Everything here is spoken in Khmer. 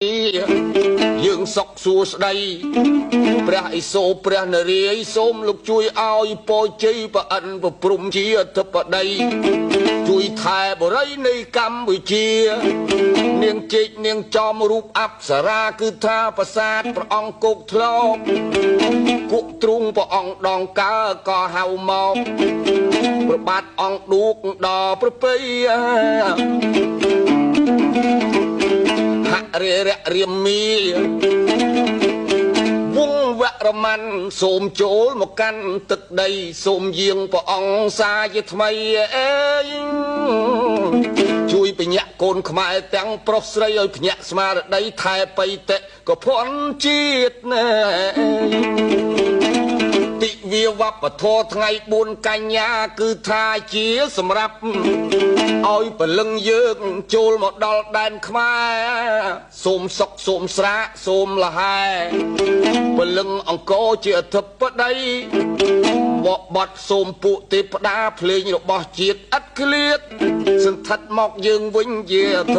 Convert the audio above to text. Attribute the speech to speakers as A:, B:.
A: dương sọc xua đầyព្រះឥសូរព្រះនរាយសូមលោកជួយឲ្យពរជ័យប្រអិនប្រព្រំជាអធិបតីជួយថែបរិយនៃកម្ពុជានាងជែកនាងចំរូបអប្សរាគឺថាប្រាសាទព្រះអង្គគោកធ្លោគក់ទ្រូងព្រះអង្គដងកើក៏ហៅមកប្របាទអង្គឌូកដល់ប្រពៃរេរៈរៀមមីវងវរមិនសូមចូលមកកាន់ទឹកដីសូមយាងព្រះអង្គសាជាថ្មីជួយបញ្ញាក់កូនខ្មែរទាំងប្រុសស្រីឲ្យភ្ញាក់ស្មារតីថែបៃតៈក៏ភ័ណ្ឌជាតិណែទិវាវប្បធម៌ថ្ងៃ4កញ្ញាគឺថាជាសម្រាប់ឲ្យពលឹងយើងចូលមកដល់ដែនខ្មែរសូមសុខសូមស្រាកសូមលហែពលឹងអង្គរជាអធិបតីបត់សូមពួកទេវតាភ្លេងរបស់ជាតិឥតឃ្លាតសន្ធិដ្ឋមកយើងវិញជាអធិ